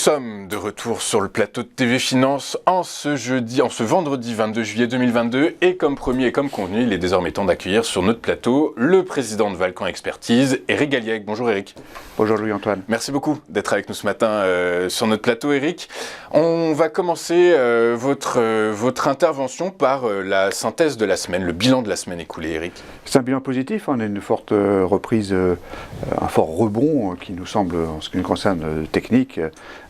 sommes de retour sur le plateau de TV Finance en ce vendredi 22 juillet 2022 et comme promis et comme convenu, il est désormais temps d'accueillir sur notre plateau le président de Valcamp Expertise, Éric Galliègue. Bonjour Éric. Bonjour Louis-Antoine. Merci beaucoup d'être avec nous ce matin sur notre plateau Éric. On va commencer votre intervention par la synthèse de la semaine, le bilan de la semaine écoulée Éric. C'est un bilan positif, on a une forte reprise, un fort rebond qui nous semble en ce qui nous concerne technique.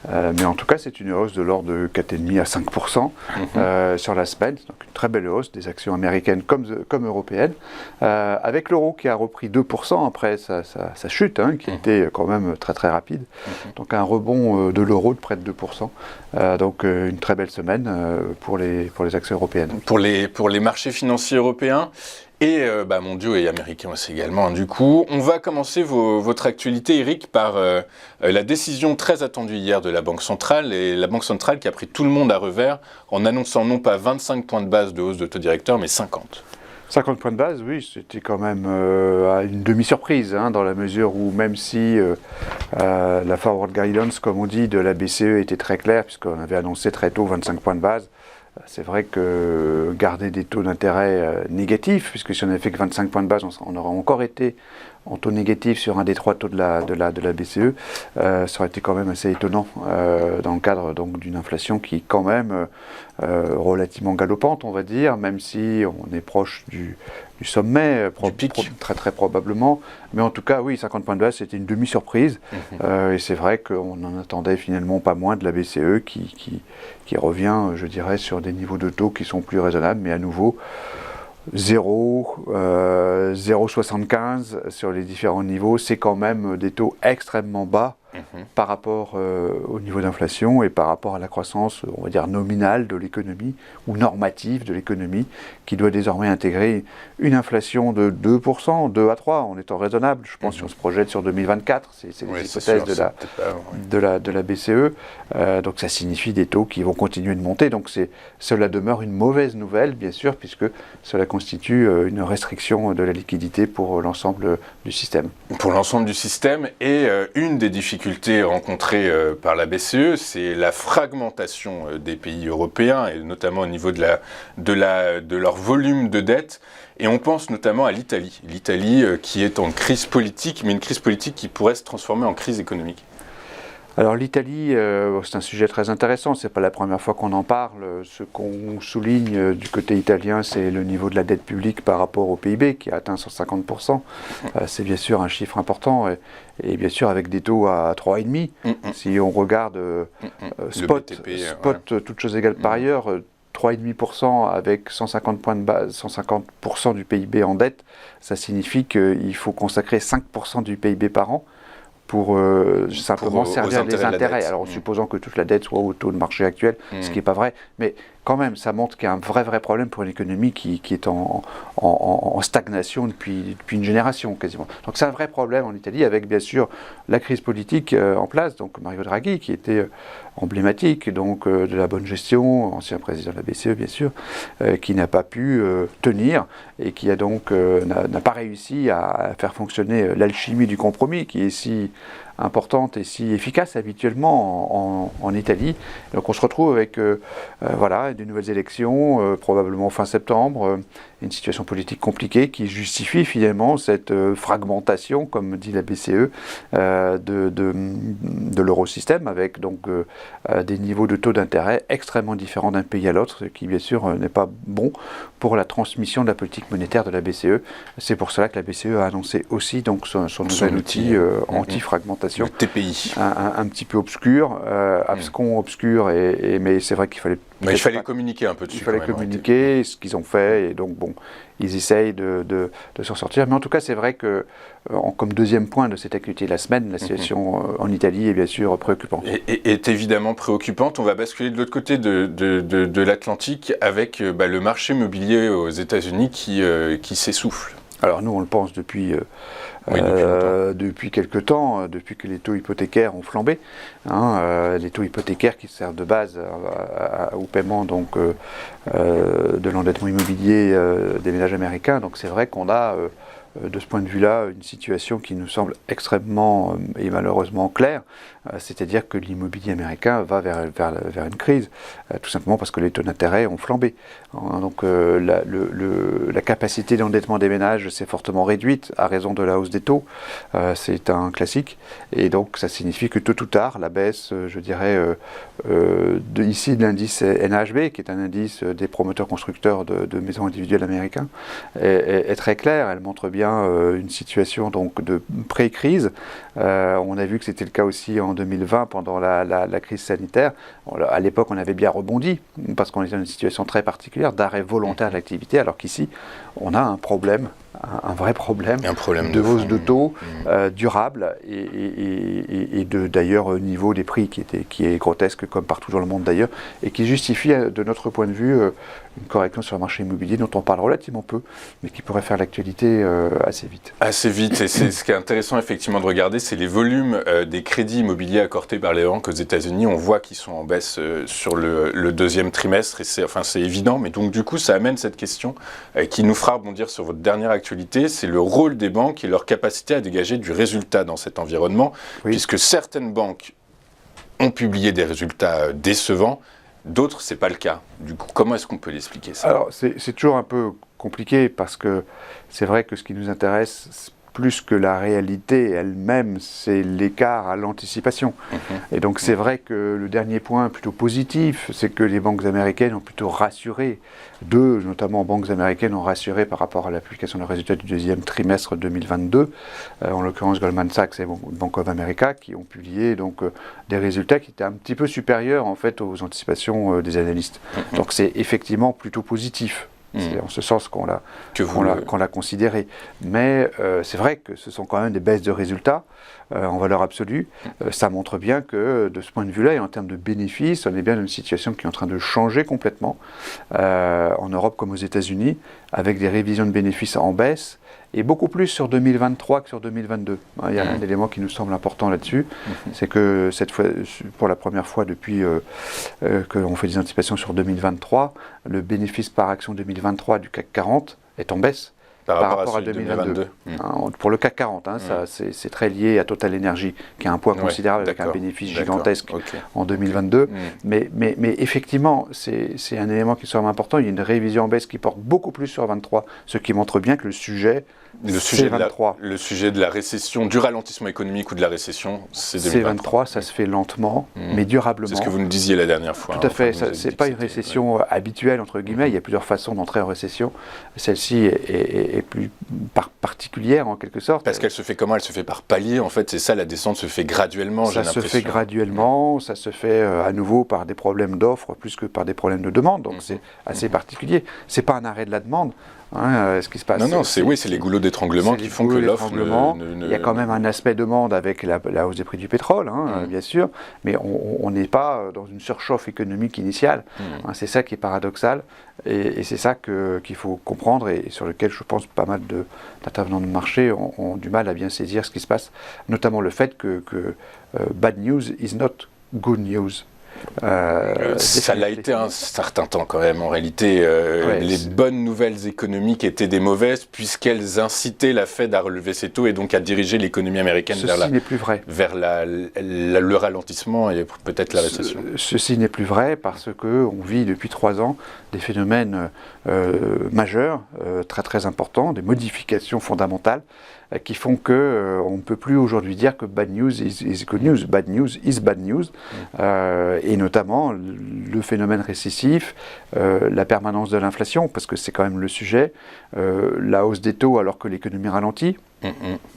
Mais en tout cas, c'est une hausse de l'ordre de 4,5 à 5% sur la semaine. Donc une très belle hausse des actions américaines comme européennes. Avec l'euro qui a repris 2% après sa chute, qui était quand même très très rapide. Donc un rebond de l'euro de près de 2%. Donc une très belle semaine pour les actions européennes. Pour les marchés financiers européens et mondiaux et américains aussi également. Du coup, on va commencer votre actualité, Éric, par la décision très attendue hier de la Banque centrale, et la Banque centrale qui a pris tout le monde à revers en annonçant non pas 25 points de base de hausse de taux directeur, mais 50. 50 points de base, oui, c'était quand même une demi-surprise, dans la mesure où même si la forward guidance, comme on dit, de la BCE était très claire, puisqu'on avait annoncé très tôt 25 points de base, c'est vrai que garder des taux d'intérêt négatifs, puisque si on n'avait fait que 25 points de base, on aurait encore été en taux négatif sur un des trois taux de la BCE, ça aurait été quand même assez étonnant dans le cadre donc d'une inflation qui est quand même relativement galopante, on va dire, même si on est proche du sommet, très très probablement. Mais en tout cas, oui, 50 points de base, c'était une demi-surprise. Et c'est vrai qu'on en attendait finalement pas moins de la BCE qui revient, je dirais, sur des niveaux de taux qui sont plus raisonnables, mais à nouveau 0,75 sur les différents niveaux, c'est quand même des taux extrêmement bas par rapport au niveau d'inflation et par rapport à la croissance, on va dire, nominale de l'économie ou normative de l'économie, qui doit désormais intégrer une inflation de 2%, 2 à 3, en étant raisonnable. Je pense si on se projette sur 2024, c'est les hypothèses de la BCE. Donc ça signifie des taux qui vont continuer de monter. Donc cela demeure une mauvaise nouvelle, bien sûr, puisque cela constitue une restriction de la liquidité pour l'ensemble du système. Pour l'ensemble du système, et une des difficultés rencontrées par la BCE, c'est la fragmentation des pays européens, et notamment au niveau de leur volume de dette. Et on pense notamment à l'Italie. L'Italie qui est en crise politique, mais une crise politique qui pourrait se transformer en crise économique. Alors l'Italie, c'est un sujet très intéressant, c'est pas la première fois qu'on en parle. Ce qu'on souligne du côté italien, c'est le niveau de la dette publique par rapport au PIB qui a atteint 150%. C'est bien sûr un chiffre important et bien sûr avec des taux à 3,5. Si on regarde spot, toutes choses égales par ailleurs, 3,5% avec 150 points de base, 150% du PIB en dette, ça signifie qu'il faut consacrer 5% du PIB par an pour simplement servir les intérêts. Alors en supposant que toute la dette soit au taux de marché actuel, ce qui n'est pas vrai, mais quand même ça montre qu'il y a un vrai problème pour une économie qui est en stagnation depuis une génération quasiment. Donc c'est un vrai problème en Italie avec bien sûr la crise politique en place, donc Mario Draghi qui était emblématique donc de la bonne gestion, ancien président de la BCE bien sûr, qui n'a pas pu tenir et qui a donc n'a pas réussi à faire fonctionner l'alchimie du compromis qui est si importante et si efficace habituellement en Italie. Donc on se retrouve avec de nouvelles élections, probablement fin septembre, une situation politique compliquée qui justifie finalement cette fragmentation, comme dit la BCE, de l'eurosystème, avec donc des niveaux de taux d'intérêt extrêmement différents d'un pays à l'autre, ce qui bien sûr n'est pas bon pour la transmission de la politique monétaire de la BCE. C'est pour cela que la BCE a annoncé aussi donc son nouvel outil anti-fragmentation. Le TPI. Un petit peu obscur, abscon, obscur, mais c'est vrai qu'il fallait... Mais il fallait communiquer un peu dessus. Il fallait communiquer, ce qu'ils ont fait, et donc bon, ils essayent de s'en sortir. Mais en tout cas, c'est vrai que, comme deuxième point de cette actualité de la semaine, la situation en Italie est bien sûr préoccupante. Est évidemment préoccupante. On va basculer de l'autre côté de l'Atlantique avec le marché immobilier aux États-Unis qui s'essouffle. Alors nous, on le pense depuis Oui, depuis quelque temps, depuis que les taux hypothécaires ont flambé. Les taux hypothécaires qui servent de base au paiement donc, de l'endettement immobilier des ménages américains. Donc c'est vrai qu'on a de ce point de vue-là une situation qui nous semble extrêmement et malheureusement claire, c'est-à-dire que l'immobilier américain va vers une crise, tout simplement parce que les taux d'intérêt ont flambé. Donc la capacité d'endettement des ménages s'est fortement réduite à raison de la hausse des taux, c'est un classique, et donc ça signifie que tôt ou tard, la baisse, je dirais, ici de l'indice NAHB, qui est un indice des promoteurs constructeurs de maisons individuelles américains, est très claire. Elle montre bien une situation donc de pré-crise. On a vu que c'était le cas aussi en 2020 pendant la crise sanitaire. À l'époque, on avait bien rebondi parce qu'on était dans une situation très particulière d'arrêt volontaire de l'activité, alors qu'ici, on a un problème, un vrai problème, de hausse de taux durable et d'ailleurs niveau des prix qui est grotesque comme partout dans le monde d'ailleurs, et qui justifie de notre point de vue une correction sur le marché immobilier dont on parle relativement peu, mais qui pourrait faire l'actualité assez vite. Assez vite, et c'est ce qui est intéressant effectivement de regarder, c'est les volumes des crédits immobiliers accordés par les banques aux États-Unis. On voit qu'ils sont en baisse sur le deuxième trimestre, et c'est évident, mais donc du coup ça amène cette question qui nous fera rebondir sur votre dernière actualité, c'est le rôle des banques et leur capacité à dégager du résultat dans cet environnement, puisque certaines banques ont publié des résultats décevants, d'autres, c'est pas le cas. Du coup, comment est-ce qu'on peut l'expliquer ça ? Alors, c'est toujours un peu compliqué parce que c'est vrai que ce qui nous intéresse, plus que la réalité elle-même, c'est l'écart à l'anticipation. Et donc, c'est vrai que le dernier point plutôt positif, c'est que les banques américaines ont plutôt rassuré. Deux, notamment banques américaines, ont rassuré par rapport à la publication des résultats du deuxième trimestre 2022. En l'occurrence, Goldman Sachs et Bank of America, qui ont publié donc des résultats qui étaient un petit peu supérieurs en fait aux anticipations des analystes. Donc, c'est effectivement plutôt positif. C'est en ce sens qu'on l'a considéré. Mais c'est vrai que ce sont quand même des baisses de résultats en valeur absolue. Ça montre bien que de ce point de vue-là, et en termes de bénéfices, on est bien dans une situation qui est en train de changer complètement en Europe comme aux États-Unis, avec des révisions de bénéfices en baisse, et beaucoup plus sur 2023 que sur 2022. Il y a un élément qui nous semble important là-dessus, c'est que cette fois, pour la première fois depuis que l'on fait des anticipations sur 2023, le bénéfice par action 2023 du CAC 40 est en baisse par rapport à 2022. Pour le CAC 40, ça, c'est très lié à Total Energy, qui a un poids considérable avec un bénéfice gigantesque en 2022. Mais effectivement, c'est un élément qui semble important. Il y a une révision en baisse qui porte beaucoup plus sur 23, ce qui montre bien que le sujet de la récession, du ralentissement économique ou de la récession, c'est 2023. Ça se fait lentement, mais durablement. C'est ce que vous nous disiez la dernière fois. Tout à fait. C'est pas une récession habituelle, entre guillemets. Il y a plusieurs façons d'entrer en récession. Celle-ci est plus particulière, en quelque sorte. Parce qu'elle se fait comment ? Elle se fait par palier, en fait. C'est ça, la descente se fait graduellement, Ça se fait graduellement. Ça se fait à nouveau par des problèmes d'offres, plus que par des problèmes de demande. Donc c'est assez particulier. C'est pas un arrêt de la demande. Ce qui se passe. Non, c'est les goulots d'étranglement qui font que l'offre Il y a quand même un aspect demande avec la hausse des prix du pétrole, bien sûr, mais on n'est pas dans une surchauffe économique initiale. C'est ça qui est paradoxal, et c'est ça qu'il faut comprendre, et sur lequel je pense pas mal d'intervenants de marché ont du mal à bien saisir ce qui se passe, notamment le fait que bad news is not good news. Ça l'a été un certain temps quand même. En réalité, les bonnes nouvelles économiques étaient des mauvaises puisqu'elles incitaient la Fed à relever ses taux et donc à diriger l'économie américaine vers le ralentissement et peut-être la récession. Ceci n'est plus vrai parce qu'on vit depuis 3 ans des phénomènes majeurs, très très importants, des modifications fondamentales qui font qu'on ne peut plus aujourd'hui dire que bad news is good news, bad news is bad news, et notamment le phénomène récessif, la permanence de l'inflation, parce que c'est quand même le sujet, la hausse des taux alors que l'économie ralentit.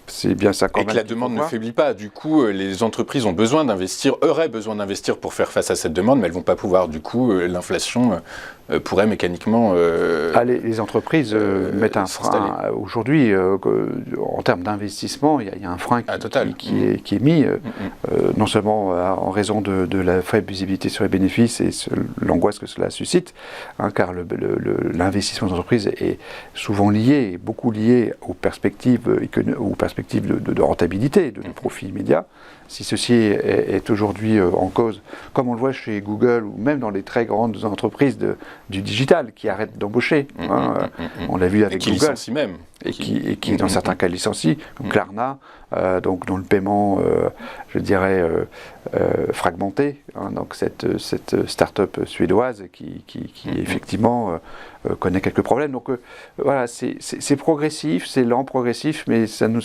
C'est bien ça quand même. Et que la demande ne faiblit pas. Du coup, les entreprises auraient besoin d'investir pour faire face à cette demande, mais elles ne vont pas pouvoir. Du coup, l'inflation pourrait mécaniquement... les entreprises mettent un frein. Aujourd'hui, en termes d'investissement, il y a un frein qui est mis, non seulement en raison de la faible visibilité sur les bénéfices et l'angoisse que cela suscite, car l'investissement d'entreprise est souvent beaucoup lié aux perspectives ou perspectives de rentabilité, de profit immédiat. Si ceci est aujourd'hui en cause, comme on le voit chez Google ou même dans les très grandes entreprises du digital qui arrêtent d'embaucher, on l'a vu avec qui Google. licencie même. Et qui dans certains cas licencie, comme Klarna, donc dont le paiement, je dirais, fragmenté. Donc cette start-up suédoise qui effectivement connaît quelques problèmes. Donc voilà, c'est progressif, c'est lent, progressif, mais ça nous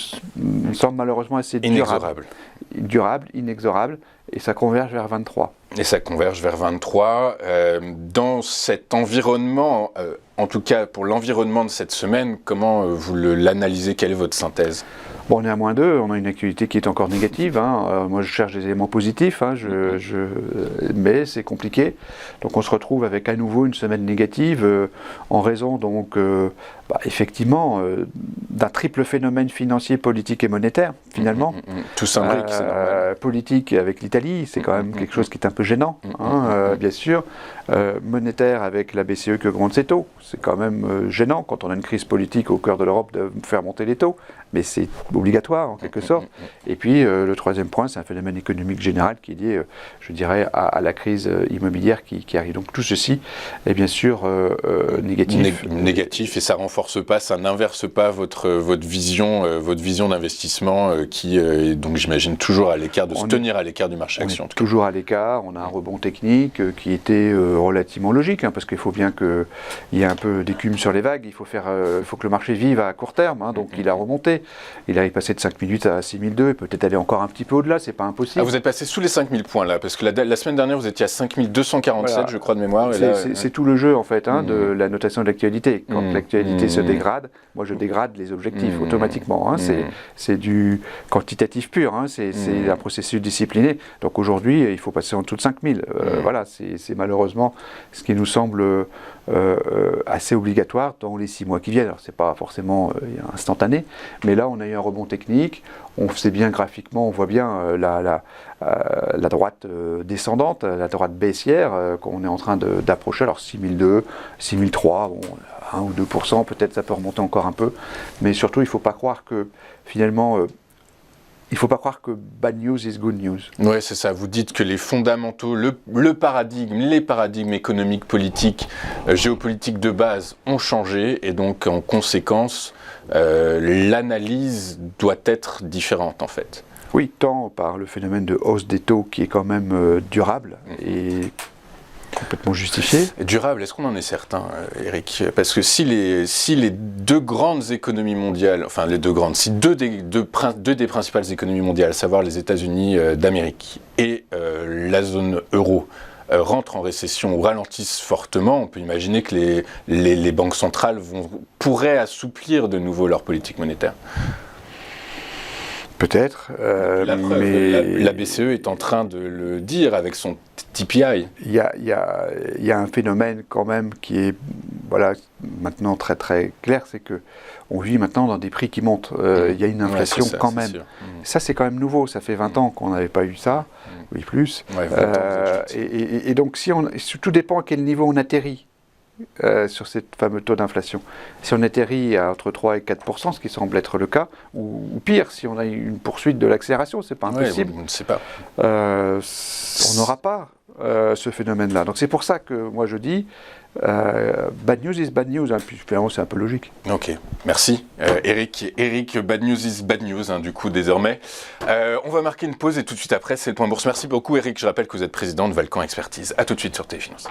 semble malheureusement assez durable, inexorable, et ça converge vers 23. Et ça converge vers 23. Dans cet environnement, en tout cas pour l'environnement de cette semaine, comment vous l'analysez? Quelle est votre synthèse? Bon, on est à -2, on a une actualité qui est encore négative. Moi, je cherche des éléments positifs, mais c'est compliqué. Donc, on se retrouve avec à nouveau une semaine négative en raison, donc, effectivement, d'un triple phénomène financier, politique et monétaire, finalement. Tout s'imbrique, c'est normal. Politique avec l'Italie, c'est quand même quelque chose qui est un peu gênant, bien sûr. Monétaire avec la BCE qui augmente ses taux, c'est quand même gênant quand on a une crise politique au cœur de l'Europe de faire monter les taux, mais c'est obligatoire en quelque sorte. Et puis le troisième point, c'est un phénomène économique général qui est lié, je dirais, à la crise immobilière qui arrive. Donc tout ceci est bien sûr négatif. Négatif, et ça renforce pas, ça n'inverse pas votre vision d'investissement qui est donc j'imagine toujours à l'écart, de se tenir à l'écart du marché action. On est toujours à l'écart, on a un rebond technique qui était relativement logique, parce qu'il faut bien qu'il y ait un peu d'écume sur les vagues, il faut que le marché vive à court terme, donc il a remonté, il est passé de 5008 à 6002, et peut-être aller encore un petit peu au-delà, c'est pas impossible. Vous êtes passé sous les 5000 points là, parce que la semaine dernière vous étiez à 5247, voilà, je crois de mémoire. C'est tout le jeu en fait, de la notation de l'actualité. Quand l'actualité se dégrade, moi je dégrade les objectifs automatiquement, c'est du quantitatif pur, c'est un processus discipliné. Donc aujourd'hui il faut passer en dessous de 5000. Voilà, c'est malheureusement ce qui nous semble assez obligatoire dans les 6 mois qui viennent. Alors c'est pas forcément instantané, mais là on a eu un rebond technique, on sait bien graphiquement, on voit bien la droite descendante, la droite baissière qu'on est en train d'approcher. Alors 6002, 6003, bon, 1 ou 2%, peut-être ça peut remonter encore un peu, mais surtout il ne faut pas croire que finalement il ne faut pas croire que bad news is good news. Oui, c'est ça. Vous dites que les fondamentaux, les paradigmes économiques, politiques, géopolitiques de base ont changé, et donc en conséquence, l'analyse doit être différente en fait. Oui, tant par le phénomène de hausse des taux qui est quand même durable et complètement justifié. Durable, est-ce qu'on en est certain, Eric? Parce que si les deux grandes économies mondiales, enfin les deux grandes, si deux des principales économies mondiales, à savoir les États-Unis d'Amérique et la zone euro, rentrent en récession ou ralentissent fortement, on peut imaginer que les banques centrales pourraient assouplir de nouveau leur politique monétaire. Peut-être, mais la BCE est en train de le dire avec son TPI. Il y a un phénomène quand même qui est maintenant très très clair, c'est que on vit maintenant dans des prix qui montent. Il y a une inflation quand même. Ça c'est quand même nouveau, ça fait 20 ans qu'on n'avait pas eu ça, oui plus. Et donc tout dépend à quel niveau on atterrit. Sur ces fameux taux d'inflation. Si on atterrit à entre 3 et 4%, ce qui semble être le cas, ou pire, si on a une poursuite de l'accélération, c'est pas impossible. On ne sait pas. On n'aura pas ce phénomène-là. Donc c'est pour ça que moi je dis bad news is bad news, puis finalement c'est un peu logique. Ok, merci. Eric, bad news is bad news, du coup désormais. On va marquer une pause et tout de suite après c'est le point bourse. Merci beaucoup Eric, je rappelle que vous êtes président de Valcan Expertise. A tout de suite sur Téléfinance.